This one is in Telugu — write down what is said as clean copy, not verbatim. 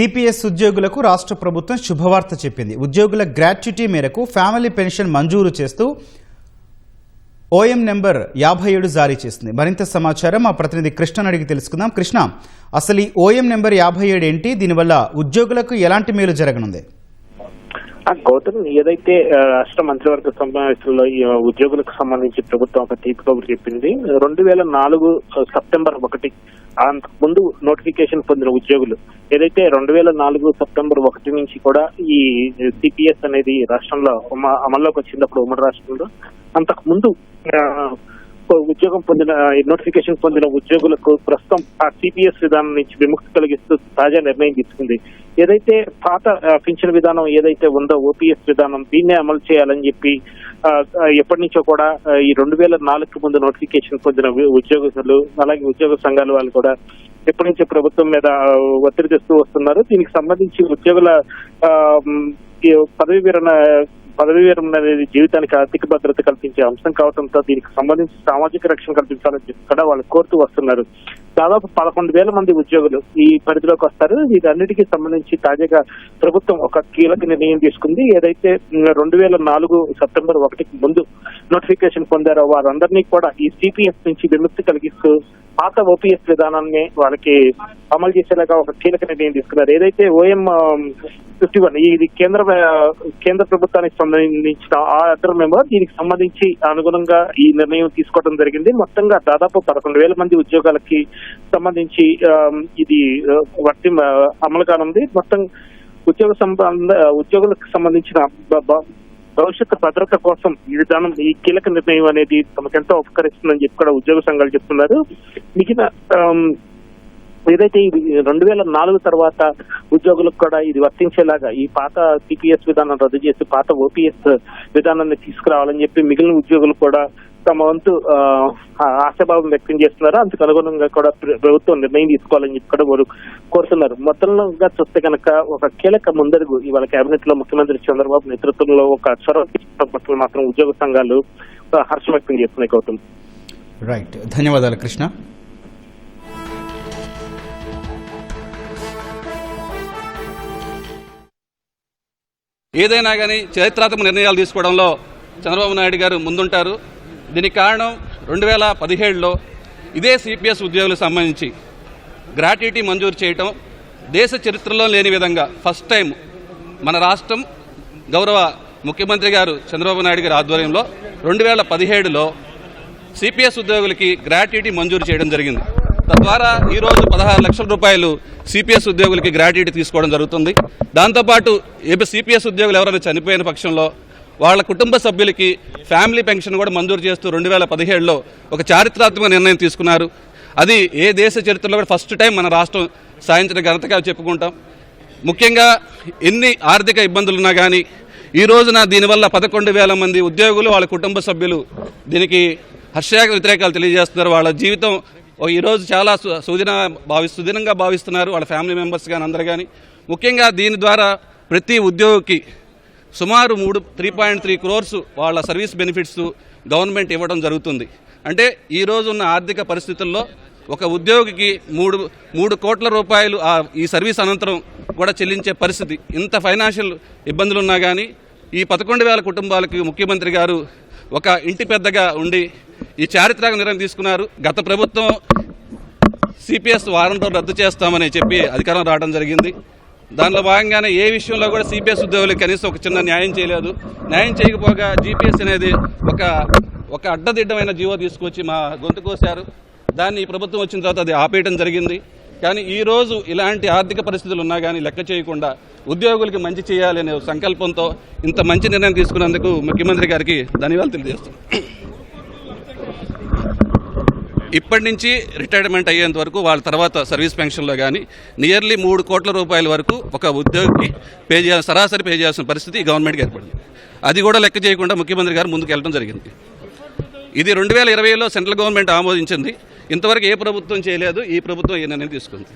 సిపిఎస్ ఉద్యోగులకు రాష్ట్ర ప్రభుత్వం శుభవార్త చెప్పింది. ఉద్యోగుల గ్రాట్యుటీ మేరకు ఫ్యామిలీ పెన్షన్ మంజూరు చేస్తూ ఓఎం నెంబర్ 57 జారీ చేసింది. మరింత సమాచారం మా ప్రతినిధి కృష్ణ అడిగి తెలుసుకుందాం. కృష్ణ, అసలు ఈ ఓఎం నెంబర్ 57 ఏంటి? దీనివల్ల ఉద్యోగులకు ఎలాంటి మేలు జరగనుంది? గౌతమ్, ఏదైతే రాష్ట్ర మంత్రివర్గ సమావేశంలో ఉద్యోగులకు సంబంధించి ప్రభుత్వం ఒక తీపి కబురు చెప్పింది. 2004 సెప్టెంబర్ 1 అంతకు ముందు నోటిఫికేషన్ పొందిన ఉద్యోగులు ఏదైతే 2004 సెప్టెంబర్ 1 నుంచి కూడా ఈ సిపిఎస్ అనేది రాష్ట్రంలో అమల్లోకి వచ్చినప్పుడు ఉమ్మడి రాష్ట్రంలో అంతకు ముందు ఉద్యోగం పొందిన నోటిఫికేషన్ పొందిన ఉద్యోగులకు ప్రస్తుతం ఆ సిపిఎస్ విధానం నుంచి విముక్తి కలిగిస్తూ తాజా నిర్ణయం తీసుకుంది. ఏదైతే పాత పింఛన్ విధానం ఏదైతే ఉందో ఓపీఎస్ విధానం దీన్నే అమలు చేయాలని చెప్పి ఎప్పటి నుంచో కూడా ఈ 2004 ముందు నోటిఫికేషన్ పొందిన ఉద్యోగస్తులు అలాగే ఉద్యోగ సంఘాల వాళ్ళు కూడా ఎప్పటి నుంచో ప్రభుత్వం మీద ఒత్తిడి తెస్తూ వస్తున్నారు. దీనికి సంబంధించి ఉద్యోగుల పదవీ విరమణ అనేది జీవితానికి ఆర్థిక భద్రత కల్పించే అంశం కావడంతో దీనికి సంబంధించి సామాజిక రక్షణ కల్పించాలని చెప్పి కూడా వాళ్ళు కోరుతూ వస్తున్నారు. దాదాపు 11,000 మంది ఉద్యోగులు ఈ పరిధిలోకి వస్తారు. వీటన్నిటికీ సంబంధించి తాజాగా ప్రభుత్వం ఒక కీలక నిర్ణయం తీసుకుంది. ఏదైతే 2004 సెప్టెంబర్ 1 ముందు నోటిఫికేషన్ పొందారో వారందరినీ కూడా ఈ సిపిఎస్ నుంచి విముక్తి కలిగిస్తూ పాత ఓపీఎస్ విధానాన్ని వాళ్ళకి అమలు చేసేలాగా ఒక కీలక నిర్ణయం తీసుకున్నారు. ఏదైతే ఓఎం 51 ఇది కేంద్ర ప్రభుత్వానికి సంబంధించిన ఆర్డర్ మెంబర్, దీనికి సంబంధించి అనుగుణంగా ఈ నిర్ణయం తీసుకోవడం జరిగింది. మొత్తంగా దాదాపు 11,000 మంది ఉద్యోగాలకి సంబంధించి ఇది అమలు కానుంది. మొత్తం ఉద్యోగులకు సంబంధించిన భవిష్యత్తు భద్రత కోసం ఈ విధానం ఈ కీలక నిర్ణయం అనేది తమకెంతో ఉపకరిస్తుందని చెప్పి కూడా ఉద్యోగ సంఘాలు చెప్తున్నారు. మిగిలిన ఏదైతే ఇది 2004 తర్వాత ఉద్యోగులకు కూడా ఇది వర్తించేలాగా ఈ పాత సిపిఎస్ విధానం రద్దు చేసి పాత ఓపీఎస్ విధానాన్ని తీసుకురావాలని చెప్పి మిగిలిన ఉద్యోగులు కూడా తమ వంతు ఆశాభావం వ్యక్తం చేస్తున్నారు. అందుకు అనుగుణంగా కూడా ప్రభుత్వం నిర్ణయం తీసుకోవాలని చెప్పి కూడా వారు కోరుతున్నారు. మొత్తంగా చూస్తే కనుక ఒక కీలక ముందడుగు ఇవాళ కేబినెట్ లో ముఖ్యమంత్రి చంద్రబాబు నేతృత్వంలో ఒక చొరవ మాత్రం ఉద్యోగ సంఘాలు హర్షం వ్యక్తం చేస్తున్నాయి. గౌతమ్, రైట్, ధన్యవాదాలు కృష్ణ. ఏదైనా కానీ చరిత్రాత్మక నిర్ణయాలు తీసుకోవడంలో చంద్రబాబు నాయుడు గారు ముందుంటారు. దీనికి కారణం 2017లో ఇదే సిపిఎస్ ఉద్యోగులకు సంబంధించి గ్రాట్యుటీ మంజూరు చేయటం దేశ చరిత్రలో లేని విధంగా ఫస్ట్ టైం మన రాష్ట్రం గౌరవ ముఖ్యమంత్రి గారు చంద్రబాబు నాయుడు గారి ఆధ్వర్యంలో 2017లో సిపిఎస్ ఉద్యోగులకి గ్రాట్యుటీ మంజూరు చేయడం జరిగింది. తద్వారా ఈరోజు 16 లక్షల రూపాయలు సిపిఎస్ ఉద్యోగులకి గ్రాట్యుటీ తీసుకోవడం జరుగుతుంది. దాంతోపాటు సిపిఎస్ ఉద్యోగులు ఎవరైనా చనిపోయిన పక్షంలో వాళ్ళ కుటుంబ సభ్యులకి ఫ్యామిలీ పెన్షన్ కూడా మంజూరు చేస్తూ 2017లో ఒక చారిత్రాత్మక నిర్ణయం తీసుకున్నారు. అది ఏ దేశ చరిత్రలో కూడా ఫస్ట్ టైం మన రాష్ట్రం సాధించిన ఘనతగా చెప్పుకుంటాం. ముఖ్యంగా ఎన్ని ఆర్థిక ఇబ్బందులున్నా కానీ ఈ రోజున దీనివల్ల 11,000 మంది ఉద్యోగులు వాళ్ళ కుటుంబ సభ్యులు దీనికి వ్యతిరేకాలు తెలియజేస్తున్నారు. వాళ్ళ జీవితం ఈరోజు చాలా సుదినంగా భావిస్తున్నారు వాళ్ళ ఫ్యామిలీ మెంబర్స్ కానీ అందరు కానీ. ముఖ్యంగా దీని ద్వారా ప్రతి ఉద్యోగికి సుమారు 3.3 crores వాళ్ళ సర్వీస్ బెనిఫిట్స్ గవర్నమెంట్ ఇవ్వడం జరుగుతుంది. అంటే ఈరోజు ఉన్న ఆర్థిక పరిస్థితుల్లో ఒక ఉద్యోగికి 3 కోట్ల రూపాయలు ఈ సర్వీస్ అనంతరం కూడా చెల్లించే పరిస్థితి. ఇంత ఫైనాన్షియల్ ఇబ్బందులున్నా కానీ ఈ 11,000 కుటుంబాలకి ముఖ్యమంత్రి గారు ఒక ఇంటి పెద్దగా ఉండి ఈ చారిత్రక నిర్ణయం తీసుకున్నారు. గత ప్రభుత్వం సిపిఎస్ వారంతో రద్దు చేస్తామని చెప్పి అధికారం రావడం జరిగింది. దానిలో భాగంగానే ఏ విషయంలో కూడా సిపిఎస్ ఉద్యోగులకు కనీసం ఒక చిన్న న్యాయం చేయలేదు. న్యాయం చేయకపోగా జీపీఎస్ అనేది ఒక అడ్డదిడ్డమైన జీవో తీసుకొచ్చి మా గొంతు కోశారు. దాన్ని ఈ ప్రభుత్వం వచ్చిన తర్వాత అది ఆపేయడం జరిగింది. కానీ ఈరోజు ఇలాంటి ఆర్థిక పరిస్థితులు ఉన్నా కానీ లెక్క చేయకుండా ఉద్యోగులకి మంచి చేయాలి అనే సంకల్పంతో ఇంత మంచి నిర్ణయం తీసుకున్నందుకు ముఖ్యమంత్రి గారికి ధన్యవాదాలు తెలియజేస్తున్నాం. ఇప్పటి నుంచి రిటైర్మెంట్ అయ్యేంత వరకు వాళ్ళ తర్వాత సర్వీస్ పెన్షన్లో కానీ నియర్లీ 3 కోట్ల రూపాయల వరకు ఒక ఉద్యోగికి సరాసరి పే చేయాల్సిన పరిస్థితి గవర్నమెంట్కి ఏర్పడింది. అది కూడా లెక్క చేయకుండా ముఖ్యమంత్రి గారు ముందుకు వెళ్ళడం జరిగింది. ఇది 2020లో సెంట్రల్ గవర్నమెంట్ ఆమోదించింది. ఇంతవరకు ఏ ప్రభుత్వం చేయలేదు. ఈ ప్రభుత్వం ఈ నిర్ణయం తీసుకుంది.